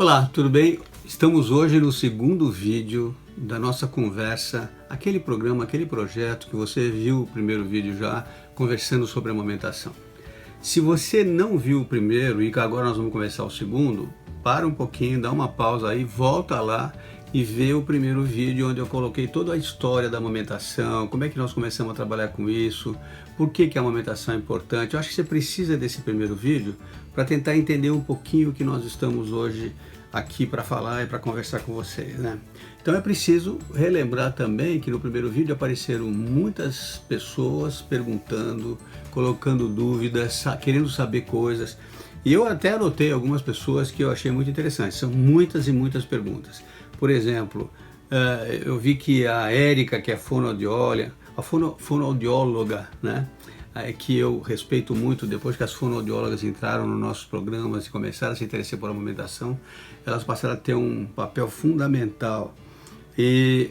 Olá, tudo bem? Estamos hoje no segundo vídeo da nossa conversa, aquele programa, aquele projeto que você viu o primeiro vídeo já, conversando sobre amamentação. Se você não viu o primeiro e que agora nós vamos começar o segundo, para um pouquinho, dá uma pausa aí, volta lá e vê o primeiro vídeo onde eu coloquei toda a história da amamentação, como é que nós começamos a trabalhar com isso, por que a amamentação é importante. Eu acho que você precisa desse primeiro vídeo para tentar entender um pouquinho o que nós estamos hoje aqui para falar e para conversar com vocês, né? Então é preciso relembrar também que no primeiro vídeo apareceram muitas pessoas perguntando, colocando dúvidas, querendo saber coisas. E eu até anotei algumas pessoas que eu achei muito interessantes. São muitas e muitas perguntas. Por exemplo, eu vi que a Érica, que é fonoaudióloga, né? Que eu respeito muito, depois que as fonoaudiólogas entraram nos nossos programas e começaram a se interessar por amamentação, elas passaram a ter um papel fundamental. E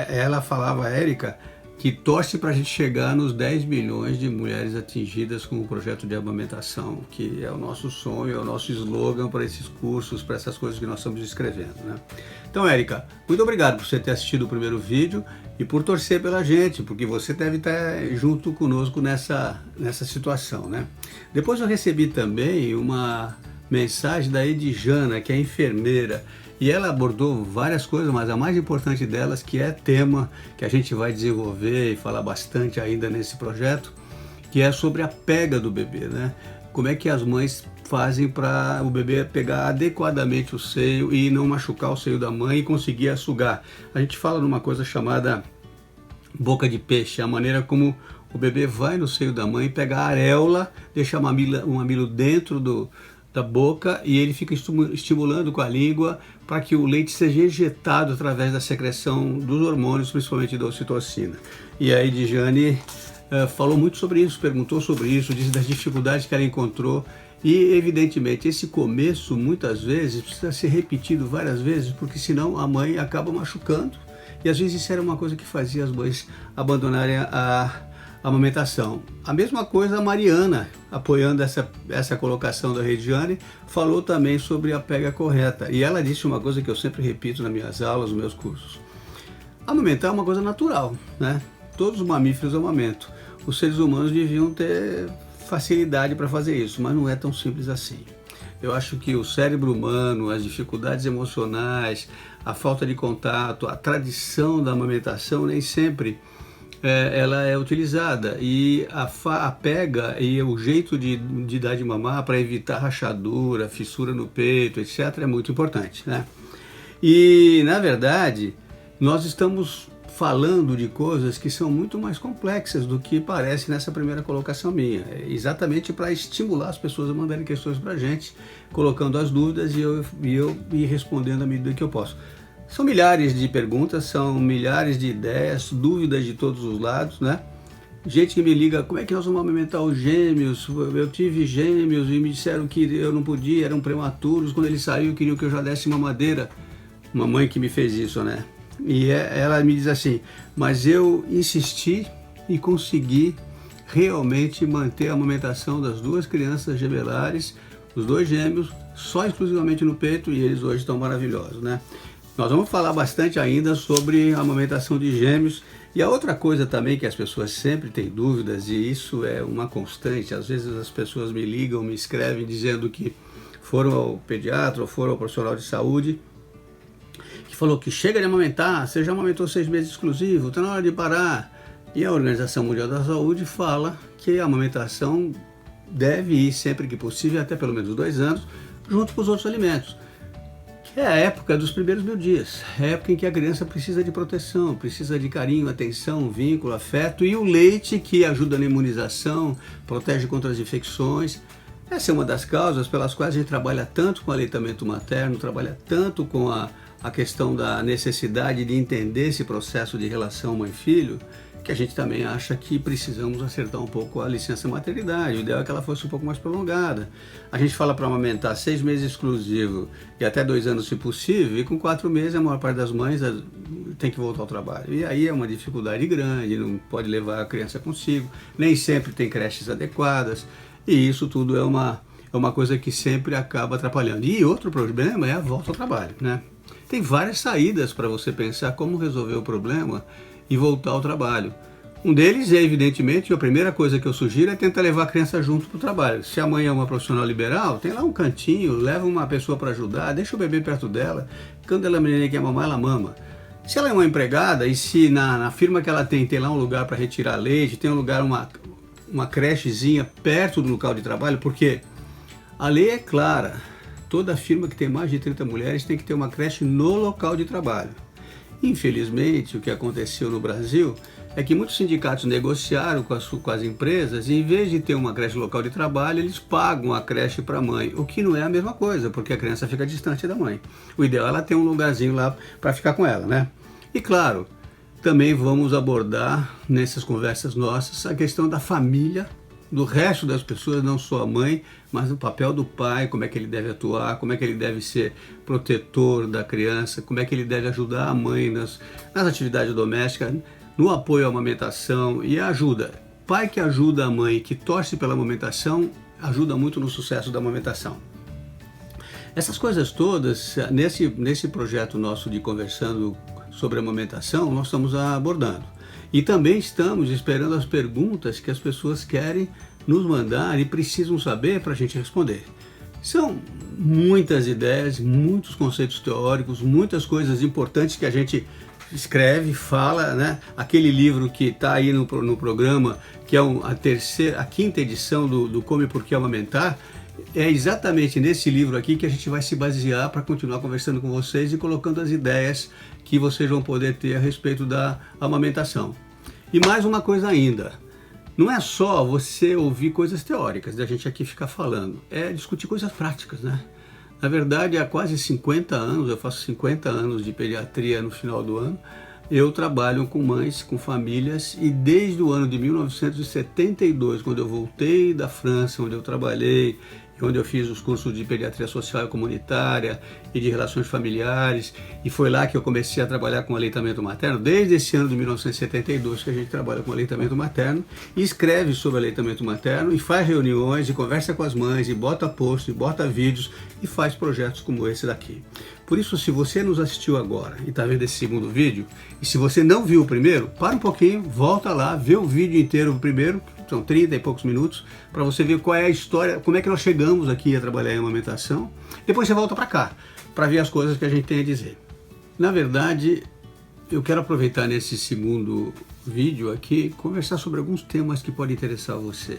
ela falava, a Érica, que torce para a gente chegar nos 10 milhões de mulheres atingidas com o projeto de amamentação, que é o nosso sonho, é o nosso slogan para esses cursos, para essas coisas que nós estamos escrevendo, né? Então, Érica, muito obrigado por você ter assistido o primeiro vídeo e por torcer pela gente, porque você deve estar junto conosco nessa situação, né? Depois eu recebi também uma mensagem da Edjana, que é enfermeira, e ela abordou várias coisas, mas a mais importante delas, que é tema que a gente vai desenvolver e falar bastante ainda nesse projeto, que é sobre a pega do bebê, né? Como é que as mães fazem para o bebê pegar adequadamente o seio e não machucar o seio da mãe e conseguir sugar. A gente fala numa coisa chamada boca de peixe, a maneira como o bebê vai no seio da mãe, pega a areola, deixa o mamilo dentro da boca e ele fica estimulando com a língua para que o leite seja ejetado através da secreção dos hormônios, principalmente da ocitocina. E a Edjane falou muito sobre isso, perguntou sobre isso, disse das dificuldades que ela encontrou e, evidentemente, esse começo, muitas vezes, precisa ser repetido várias vezes, porque senão a mãe acaba machucando e, às vezes, isso era uma coisa que fazia as mães abandonarem a amamentação. A mesma coisa a Mariana, apoiando essa colocação da Regiane, falou também sobre a pega correta. E ela disse uma coisa que eu sempre repito nas minhas aulas, nos meus cursos. Amamentar é uma coisa natural, né? Todos os mamíferos amamentam. Os seres humanos deviam ter facilidade para fazer isso, mas não é tão simples assim. Eu acho que o cérebro humano, as dificuldades emocionais, a falta de contato, a tradição da amamentação nem sempre ela é utilizada, e a pega e o jeito de dar de mamar para evitar rachadura, fissura no peito, etc. é muito importante, né? E, na verdade, nós estamos falando de coisas que são muito mais complexas do que parece nessa primeira colocação minha, exatamente para estimular as pessoas a mandarem questões para a gente, colocando as dúvidas e eu ir respondendo à medida que eu posso. São milhares de perguntas, são milhares de ideias, dúvidas de todos os lados, né? Gente que me liga, como é que nós vamos amamentar os gêmeos? Eu tive gêmeos e me disseram que eu não podia, eram prematuros, quando ele saiu queriam que eu já desse mamadeira. Uma mãe que me fez isso, né? E ela me diz assim, mas eu insisti e consegui realmente manter a amamentação das duas crianças gemelares, os dois gêmeos, só exclusivamente no peito, e eles hoje estão maravilhosos, né? Nós vamos falar bastante ainda sobre a amamentação de gêmeos. E a outra coisa também que as pessoas sempre têm dúvidas, e isso é uma constante, às vezes as pessoas me ligam, me escrevem dizendo que foram ao pediatra ou foram ao profissional de saúde, que falou que chega de amamentar, você já amamentou 6 meses exclusivo, está na hora de parar. E a Organização Mundial da Saúde fala que a amamentação deve ir sempre que possível, até pelo menos 2 anos, junto com os outros alimentos. É a época dos primeiros 1000 dias, é a época em que a criança precisa de proteção, precisa de carinho, atenção, vínculo, afeto, e o leite, que ajuda na imunização, protege contra as infecções. Essa é uma das causas pelas quais a gente trabalha tanto com o aleitamento materno, trabalha tanto com a questão da necessidade de entender esse processo de relação mãe-filho, que a gente também acha que precisamos acertar um pouco a licença maternidade. O ideal é que ela fosse um pouco mais prolongada. A gente fala para amamentar 6 meses exclusivo e até 2 anos se possível, e com 4 meses a maior parte das mães tem que voltar ao trabalho. E aí é uma dificuldade grande, não pode levar a criança consigo, nem sempre tem creches adequadas, e isso tudo é é uma coisa que sempre acaba atrapalhando. E outro problema é a volta ao trabalho, né? Tem várias saídas para você pensar como resolver o problema e voltar ao trabalho. Um deles é, evidentemente, a primeira coisa que eu sugiro é tentar levar a criança junto para o trabalho. Se a mãe é uma profissional liberal, tem lá um cantinho, leva uma pessoa para ajudar, deixa o bebê perto dela, quando ela menina quer mamar, ela mama. Se ela é uma empregada e se na firma que ela tem lá um lugar para retirar leite, tem um lugar, uma crechezinha perto do local de trabalho, porque a lei é clara, toda firma que tem mais de 30 mulheres tem que ter uma creche no local de trabalho. Infelizmente, o que aconteceu no Brasil é que muitos sindicatos negociaram com as empresas e, em vez de ter uma creche local de trabalho, eles pagam a creche para a mãe, o que não é a mesma coisa, porque a criança fica distante da mãe. O ideal é ela ter um lugarzinho lá para ficar com ela, né? E claro, também vamos abordar nessas conversas nossas a questão da família, do resto das pessoas, não só a mãe, mas o papel do pai, como é que ele deve atuar, como é que ele deve ser protetor da criança, como é que ele deve ajudar a mãe nas atividades domésticas, no apoio à amamentação e a ajuda. Pai que ajuda a mãe, que torce pela amamentação, ajuda muito no sucesso da amamentação. Essas coisas todas, nesse projeto nosso de Conversando sobre Amamentação, nós estamos abordando. E também estamos esperando as perguntas que as pessoas querem nos mandar e precisam saber para a gente responder. São muitas ideias, muitos conceitos teóricos, muitas coisas importantes que a gente escreve, fala, né? Aquele livro que está aí no programa, que é a quinta edição do Como e Por que Amamentar, é exatamente nesse livro aqui que a gente vai se basear para continuar conversando com vocês e colocando as ideias que vocês vão poder ter a respeito da amamentação. E mais uma coisa ainda, não é só você ouvir coisas teóricas, da gente aqui ficar falando, é discutir coisas práticas, né? Na verdade, há quase 50 anos, eu faço 50 anos de pediatria no final do ano, eu trabalho com mães, com famílias, e desde o ano de 1972, quando eu voltei da França, onde eu trabalhei, onde eu fiz os cursos de pediatria social e comunitária e de relações familiares, e foi lá que eu comecei a trabalhar com aleitamento materno, desde esse ano de 1972 que a gente trabalha com aleitamento materno, e escreve sobre aleitamento materno, e faz reuniões, e conversa com as mães, e bota post, e bota vídeos, e faz projetos como esse daqui. Por isso, se você nos assistiu agora e está vendo esse segundo vídeo, e se você não viu o primeiro, para um pouquinho, volta lá, vê o vídeo inteiro primeiro, são 30 e poucos minutos, para você ver qual é a história, como é que nós chegamos aqui a trabalhar em amamentação. Depois você volta para cá, para ver as coisas que a gente tem a dizer. Na verdade, eu quero aproveitar nesse segundo vídeo aqui, conversar sobre alguns temas que podem interessar você.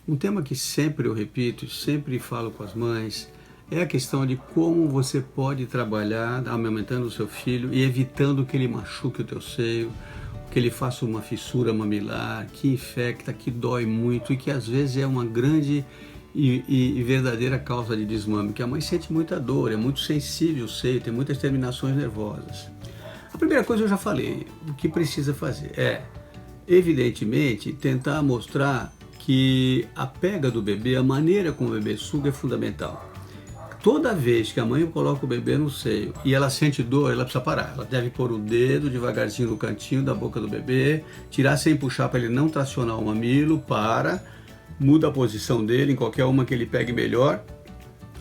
Um tema que sempre eu repito, sempre falo com as mães, é a questão de como você pode trabalhar amamentando o seu filho e evitando que ele machuque o teu seio, que ele faça uma fissura mamilar, que infecta, que dói muito e que às vezes é uma grande e verdadeira causa de desmame, que a mãe sente muita dor, é muito sensível o seio, tem muitas terminações nervosas. A primeira coisa eu já falei, o que precisa fazer é, evidentemente, tentar mostrar que a pega do bebê, a maneira como o bebê suga é fundamental. Toda vez que a mãe coloca o bebê no seio e ela sente dor, ela precisa parar. Ela deve pôr o dedo devagarzinho no cantinho da boca do bebê, tirar sem puxar para ele não tracionar o mamilo, muda a posição dele em qualquer uma que ele pegue melhor,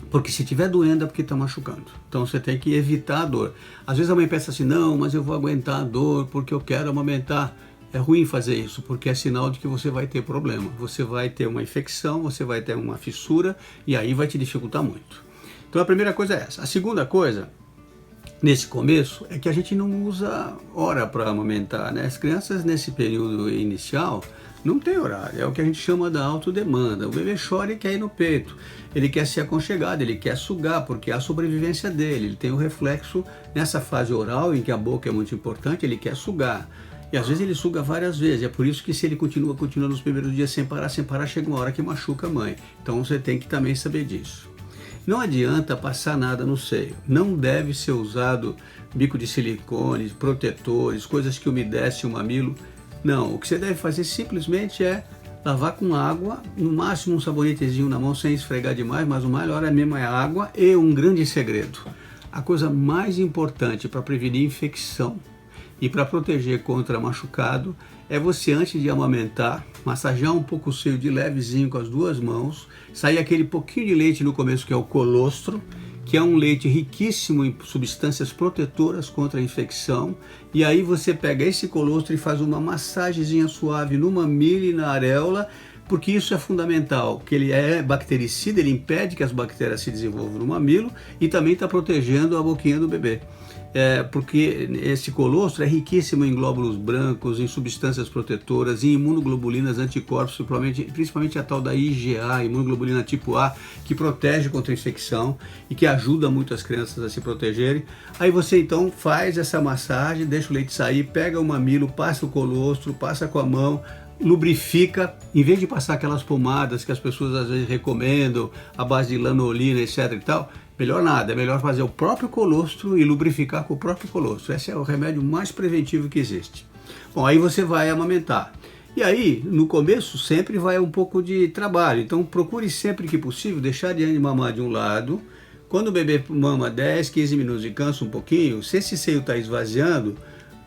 porque se estiver doendo é porque está machucando. Então você tem que evitar a dor. Às vezes a mãe pensa assim, não, mas eu vou aguentar a dor porque eu quero amamentar. É ruim fazer isso, porque é sinal de que você vai ter problema. Você vai ter uma infecção, você vai ter uma fissura e aí vai te dificultar muito. Então a primeira coisa é essa. A segunda coisa, nesse começo, é que a gente não usa hora para amamentar, né? As crianças nesse período inicial não tem horário, é o que a gente chama da autodemanda. O bebê chora e quer ir no peito, ele quer ser aconchegado, ele quer sugar, porque é a sobrevivência dele, ele tem o reflexo nessa fase oral em que a boca é muito importante, ele quer sugar. E às vezes ele suga várias vezes, é por isso que se ele continua nos primeiros dias sem parar, chega uma hora que machuca a mãe. Então você tem que também saber disso. Não adianta passar nada no seio, não deve ser usado bico de silicone, protetores, coisas que umedecem o mamilo. Não, o que você deve fazer simplesmente é lavar com água, no máximo um sabonetezinho na mão sem esfregar demais, mas o melhor mesmo é a água. E um grande segredo, a coisa mais importante para prevenir infecção E para proteger contra machucado, é você, antes de amamentar, massagear um pouco o seio de levezinho com as duas mãos, sair aquele pouquinho de leite no começo, que é o colostro, que é um leite riquíssimo em substâncias protetoras contra a infecção, e aí você pega esse colostro e faz uma massagenzinha suave no mamilo e na areola, porque isso é fundamental, que ele é bactericida, ele impede que as bactérias se desenvolvam no mamilo e também está protegendo a boquinha do bebê. Porque esse colostro é riquíssimo em glóbulos brancos, em substâncias protetoras, em imunoglobulinas, anticorpos, principalmente a tal da IgA, imunoglobulina tipo A, que protege contra a infecção e que ajuda muito as crianças a se protegerem. Aí você então faz essa massagem, deixa o leite sair, pega o mamilo, passa o colostro, passa com a mão, lubrifica, em vez de passar aquelas pomadas que as pessoas às vezes recomendam, à base de lanolina, etc e tal, melhor nada, é melhor fazer o próprio colostro e lubrificar com o próprio colostro. Esse é o remédio mais preventivo que existe. Bom, aí você vai amamentar. E aí, no começo, sempre vai um pouco de trabalho. Então, procure sempre que possível deixar de mamar de um lado. Quando o bebê mama 10, 15 minutos e cansa um pouquinho, se esse seio está esvaziando,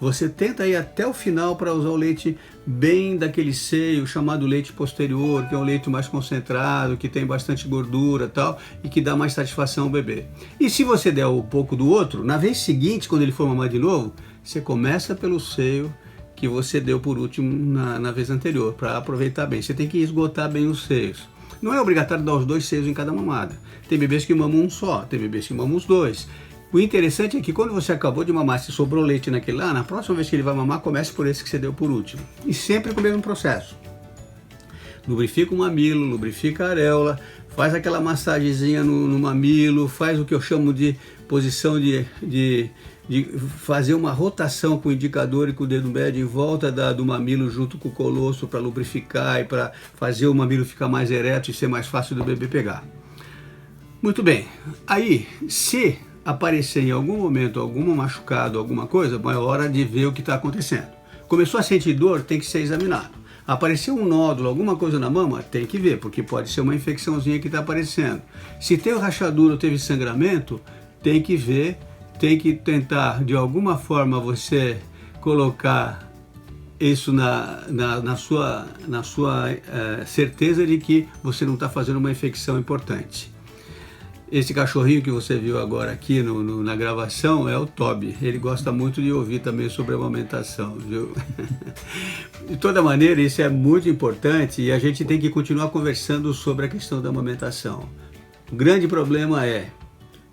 você tenta ir até o final para usar o leite bem daquele seio, chamado leite posterior, que é um leite mais concentrado, que tem bastante gordura e tal, e que dá mais satisfação ao bebê. E se você der um pouco do outro, na vez seguinte, quando ele for mamar de novo, você começa pelo seio que você deu por último na vez anterior, para aproveitar bem. Você tem que esgotar bem os seios. Não é obrigatório dar os 2 seios em cada mamada. Tem bebês que mamam um só, tem bebês que mamam os 2. O interessante é que quando você acabou de mamar, se sobrou leite naquele lá, na próxima vez que ele vai mamar, comece por esse que você deu por último. E sempre com o mesmo processo. Lubrifica o mamilo, lubrifica a areola, faz aquela massagenzinha no mamilo, faz o que eu chamo de posição de fazer uma rotação com o indicador e com o dedo médio em volta do mamilo junto com o colostro para lubrificar e para fazer o mamilo ficar mais ereto e ser mais fácil do bebê pegar. Muito bem. Aí, se aparecer em algum momento algum machucado, alguma coisa, é hora de ver o que está acontecendo. Começou a sentir dor, tem que ser examinado. Apareceu um nódulo, alguma coisa na mama, tem que ver, porque pode ser uma infecçãozinha que está aparecendo. Se teve rachadura ou teve sangramento, tem que ver, tem que tentar de alguma forma você colocar isso na sua certeza de que você não está fazendo uma infecção importante. Esse cachorrinho que você viu agora aqui na gravação é o Toby. Ele gosta muito de ouvir também sobre a amamentação, viu? De toda maneira, isso é muito importante e a gente tem que continuar conversando sobre a questão da amamentação. O grande problema é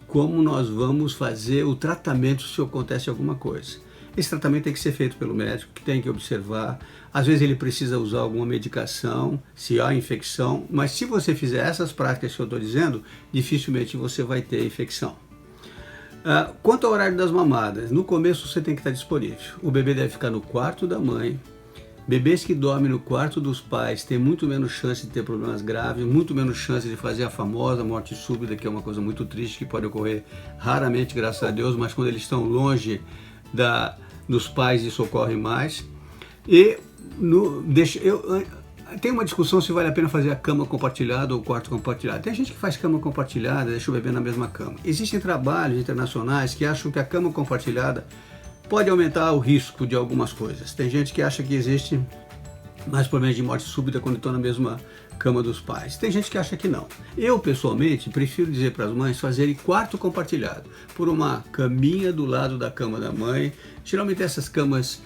como nós vamos fazer o tratamento se acontece alguma coisa. Esse tratamento tem que ser feito pelo médico, que tem que observar. Às vezes ele precisa usar alguma medicação, se há infecção, mas se você fizer essas práticas que eu estou dizendo, dificilmente você vai ter infecção. Quanto ao horário das mamadas, no começo você tem que estar disponível. O bebê deve ficar no quarto da mãe. Bebês que dormem no quarto dos pais têm muito menos chance de ter problemas graves, muito menos chance de fazer a famosa morte súbita, que é uma coisa muito triste, que pode ocorrer raramente, graças a Deus, mas quando eles estão longe dos pais isso ocorre mais. E tem uma discussão se vale a pena fazer a cama compartilhada ou o quarto compartilhado. Tem gente que faz cama compartilhada, deixa o bebê na mesma cama. Existem trabalhos internacionais que acham que a cama compartilhada pode aumentar o risco de algumas coisas. Tem gente que acha que existe mais problemas de morte súbita quando estão na mesma cama dos pais. Tem gente que acha que não. Eu, pessoalmente, prefiro dizer para as mães fazerem quarto compartilhado, por uma caminha do lado da cama da mãe. Geralmente essas camas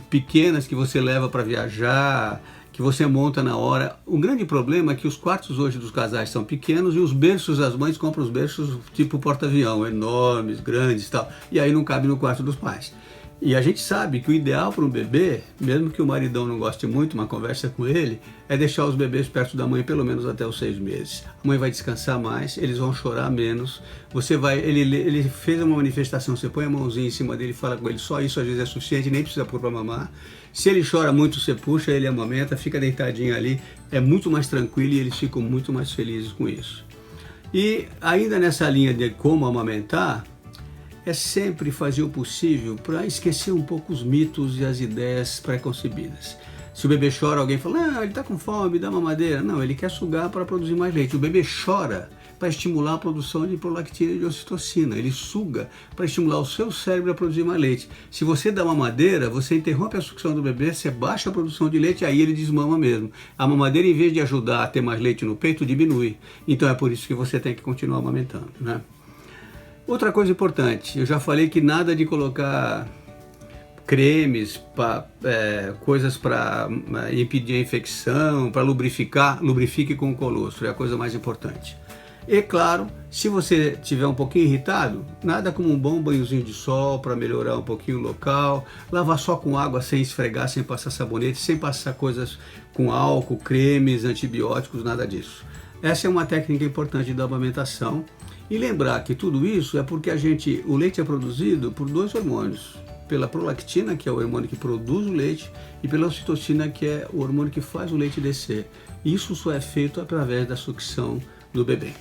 pequenas que você leva para viajar, que você monta na hora. O grande problema é que os quartos hoje dos casais são pequenos e os berços, as mães compram os berços tipo porta-avião, enormes, grandes e tal, e aí não cabe no quarto dos pais. E a gente sabe que o ideal para um bebê, mesmo que o maridão não goste muito, uma conversa com ele, é deixar os bebês perto da mãe pelo menos até os 6 meses. A mãe vai descansar mais, eles vão chorar menos. Ele fez uma manifestação, você põe a mãozinha em cima dele e fala com ele, só isso às vezes é suficiente, nem precisa pôr para mamar. Se ele chora muito, você puxa, ele amamenta, fica deitadinho ali, é muito mais tranquilo e eles ficam muito mais felizes com isso. E ainda nessa linha de como amamentar, é sempre fazer o possível para esquecer um pouco os mitos e as ideias pré-concebidas. Se o bebê chora, alguém fala, ele está com fome, dá mamadeira. Não, ele quer sugar para produzir mais leite. O bebê chora para estimular a produção de prolactina e de ocitocina. Ele suga para estimular o seu cérebro a produzir mais leite. Se você dá mamadeira, você interrompe a sucção do bebê, você baixa a produção de leite, aí ele desmama mesmo. A mamadeira, em vez de ajudar a ter mais leite no peito, diminui. Então é por isso que você tem que continuar amamentando, né? Outra coisa importante, eu já falei que nada de colocar cremes, coisas para impedir a infecção, para lubrificar, lubrifique com o colostro, é a coisa mais importante. E claro, se você estiver um pouquinho irritado, nada como um bom banhozinho de sol para melhorar um pouquinho o local, lavar só com água sem esfregar, sem passar sabonete, sem passar coisas com álcool, cremes, antibióticos, nada disso. Essa é uma técnica importante da amamentação. E lembrar que tudo isso é porque o leite é produzido por dois hormônios, pela prolactina, que é o hormônio que produz o leite, e pela ocitocina, que é o hormônio que faz o leite descer. Isso só é feito através da sucção do bebê.